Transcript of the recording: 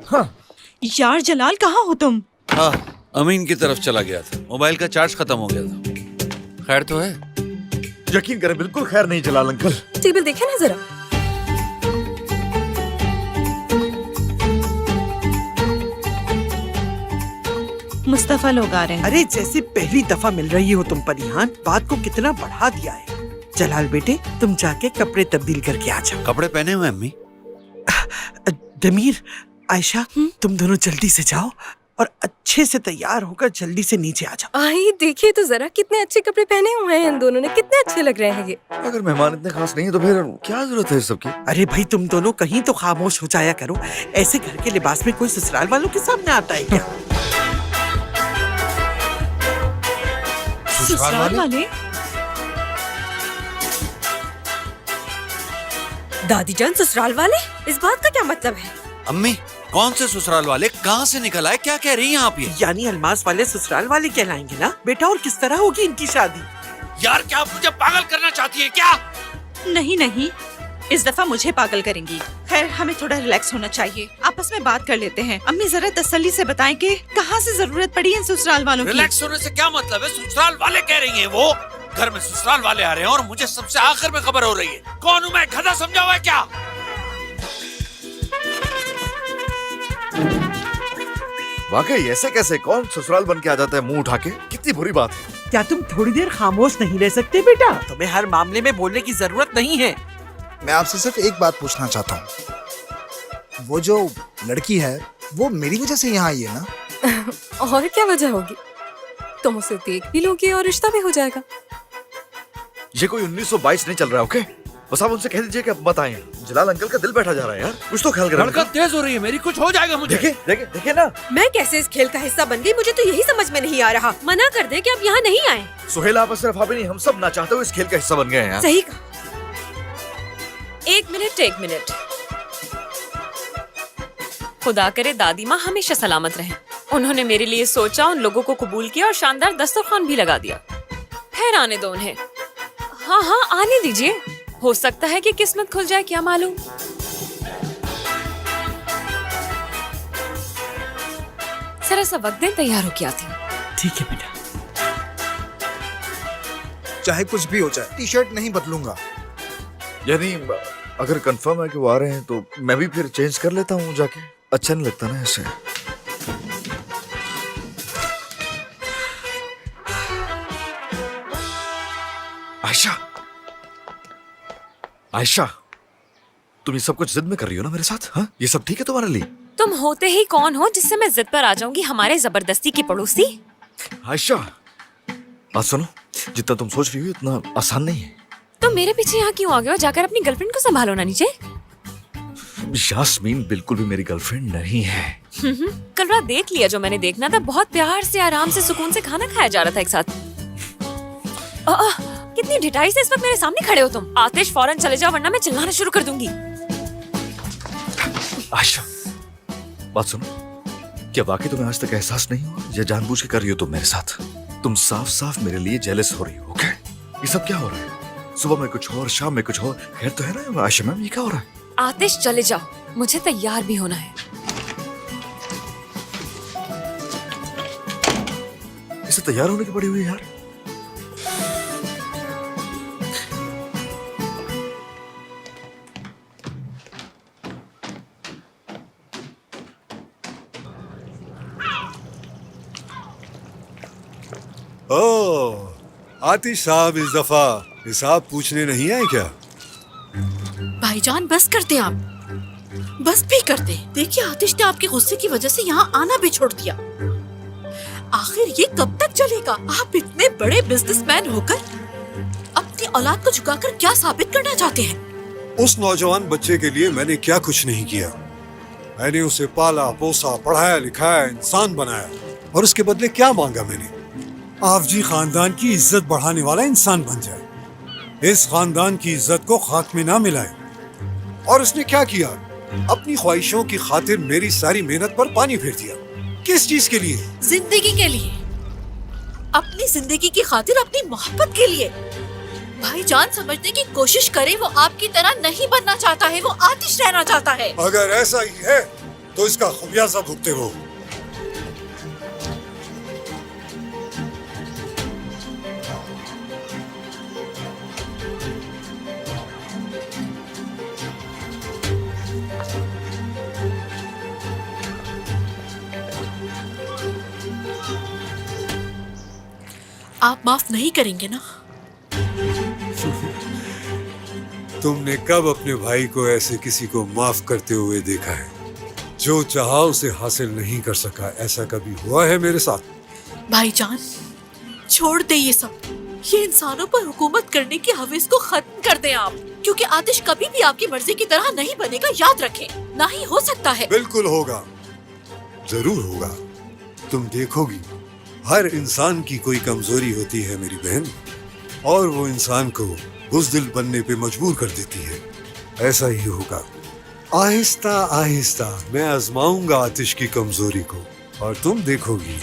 हाँ। यार जलाल, कहाँ हो तुम? हाँ, अमीन की तरफ चला गया था, मोबाइल का चार्ज खत्म हो गया था। खैर तो है? यकीन करें बिल्कुल खैर नहीं जलाल अंकल। टेबल देखे ना जरा। मुस्तफा लोग आ रहे हैं। अरे जैसे पहली दफा मिल रही हो तुम परिहान, बात को कितना बढ़ा दिया है। जलाल बेटे, तुम जाके कपड़े तब्दील करके आ जाओ। कपड़े पहने हुए अम्मी? दमीर, आयशा, तुम दोनों जल्दी से जाओ और अच्छे से तैयार होकर जल्दी से नीचे आ जाओ। आई देखिए तो जरा, कितने अच्छे कपड़े पहने हुए हैं इन दोनों ने, कितने अच्छे लग रहे हैं ये। अगर मेहमान इतने खास नहीं है तो फिर क्या जरूरत है इस सब की? अरे भाई, तुम दोनों कहीं तो खामोश हो जाया करो। ऐसे घर के लिबास में कोई ससुराल वालों के सामने आता है क्या? ससुराल वाले? दादी जान, ससुराल वाले? इस बात का क्या मतलब है? अम्मी, कौन से ससुराल वाले? कहाँ से निकल आए? क्या कह रही हैं आप ये? यानी अलमास वाले ससुराल वाले कहलाएंगे ना बेटा। और किस तरह होगी इनकी शादी? यार, क्या आप मुझे पागल करना चाहती है क्या? नहीं नहीं, इस दफा मुझे पागल करेंगी। खैर, हमें थोड़ा रिलैक्स होना चाहिए, आपस में बात कर लेते हैं। अम्मी जरा तसल्ली से बताएं कि कहाँ से जरूरत पड़ी इन ससुराल वालों की? रिलैक्स होने से क्या मतलब है? ससुराल वाले कह रही हैं वो। घर में ससुराल वाले आ रहे हैं और मुझे सबसे आखिर में खबर हो रही है। कौन हूँ मैं? गधा समझा हुआ है क्या? वाकई ऐसे कैसे? कौन ससुराल बन के आ जाता है मुंह उठा के? कितनी बुरी बात है। क्या तुम थोड़ी देर खामोश नहीं रह सकते बेटा? तुम्हें हर मामले में बोलने की जरूरत नहीं है। मैं आपसे सिर्फ एक बात पूछना चाहता हूँ, वो जो लड़की है वो मेरी वजह से यहाँ आई है ना? और क्या वजह होगी? तुम उसे देख भी लोगे और रिश्ता भी हो जाएगा। ये कोई 1922 नहीं चल रहा है, ओके? बस आप उनसे कह दीजिए कि अब मत आए। जलाल अंकल का दिल बैठा जा रहा है यार, कुछ तो ख्याल करें। हरकत तेज हो रही है मेरी, कुछ हो जाएगा मुझे। देखे देखे देखे ना। मैं कैसे इस खेल का हिस्सा बन गई, मुझे तो यही समझ में नहीं आ रहा। मना कर दे कि अब यहाँ नहीं आए। सुहेल, आप सिर्फ आप ही नहीं, हम सब ना चाहते हुए इस खेल का हिस्सा बन गए हैं यार। सही कहा। एक मिनट। खुदा करे दादी माँ हमेशा सलामत रहें। उन्होंने मेरे लिए सोचा, उन लोगों को कबूल किया और शानदार दस्तरखान भी लगा दिया। खैर, आने दो उन्हें। हाँ, आने दीजिए। हो सकता है कि किस्मत खुल जाए, क्या मालूम। जरा सा वक्त दें, तैयार हो के आती हूँ। ठीक है बेटा। चाहे कुछ भी हो जाए, टी शर्ट नहीं बदलूंगा। यानी अगर कंफर्म है कि वो आ रहे हैं तो मैं भी फिर चेंज कर लेता हूँ जाके। अच्छा नहीं लगता ना ऐसे। आयशा, आयशा, तुम ये सब कुछ जिद में कर रही हो ना मेरे साथ? हाँ, ये सब ठीक है तुम्हारे लिए? तुम होते ही कौन हो जिससे मैं जिद पर आ जाऊंगी? हमारे जबरदस्ती की पड़ोसी। आयशा, बात सुनो, जितना तुम सोच रही हो इतना आसान नहीं है। तुम मेरे पीछे यहाँ क्यों आ गए हो? जाकर अपनी गर्लफ्रेंड को संभालो ना नीचे। यास्मीन बिल्कुल भी मेरी गर्लफ्रेंड नहीं है। कल रात देख लिया जो मैंने देखना था। बहुत प्यार से, आराम से, सुकून से खाना खाया जा रहा था एक साथ। कितनी ढिठाई से इस वक्त मेरे सामने खड़े हो तुम। आतिश, फौरन चले जाओ वरना मैं चिल्लाना शुरू कर दूंगी। आयशा, बात सुनो, क्या वाकई तुम्हें आज तक एहसास नहीं हुआ या जानबूझ के कर रही हो तुम मेरे साथ? तुम साफ साफ मेरे लिए जेलस हो रही हो, ओके? ये सब क्या हो रहा है? सुबह में कुछ और, शाम में कुछ और। खैर तो है ना आयशा मैम, ये क्या हो रहा है? आतिश, चले जाओ, मुझे तैयार भी होना है। इसे तैयार होने की पड़ी हुई है यार। ओह, आतिश साहब इस दफा हिसाब पूछने नहीं आए क्या? भाईजान बस करते आप, बस भी करते। देखिए, आतिश ने आपके गुस्से की वजह से यहाँ आना भी छोड़ दिया। आखिर ये कब तक चलेगा? आप इतने बड़े बिजनेसमैन होकर अपनी औलाद को झुकाकर क्या साबित करना चाहते हैं? उस नौजवान बच्चे के लिए मैंने क्या कुछ नहीं किया। मैंने उसे पाला पोसा, पढ़ाया लिखाया, इंसान बनाया, और उसके बदले क्या मांगा मैंने? आफजी खानदान की इज्जत बढ़ाने वाला इंसान बन जाए, इस खानदान की इज्जत को खाक में ना मिलाए। और उसने क्या किया? अपनी ख्वाहिशों की खातिर मेरी सारी मेहनत पर पानी फेर दिया। किस चीज के लिए? जिंदगी के लिए, अपनी जिंदगी की खातिर, अपनी मोहब्बत के लिए। भाईजान समझने की कोशिश करे, वो आपकी तरह नहीं बनना चाहता है, वो आतिश रहना चाहता है। अगर ऐसा ही है तो इसका खमियाजा भुगते हो। आप माफ नहीं करेंगे ना? तुमने कब अपने भाई को ऐसे किसी को माफ करते हुए देखा है? जो चाहा उसे हासिल नहीं कर सका, ऐसा कभी हुआ है मेरे साथ? भाईजान, छोड़ दे ये सब। ये इंसानों पर हुकूमत करने की हवस को खत्म कर दें आप, क्योंकि आतिश कभी भी आपकी मर्जी की तरह नहीं बनेगा, याद रखें। ना ही हो सकता है। बिल्कुल होगा, जरूर होगा। तुम देखोगी, हर इंसान की कोई कमजोरी होती है मेरी बहन, और वो इंसान को बुज़दिल बनने पे मजबूर कर देती है। ऐसा ही होगा। आहिस्ता आहिस्ता मैं आजमाऊंगा आतिश की कमजोरी को, और तुम देखोगी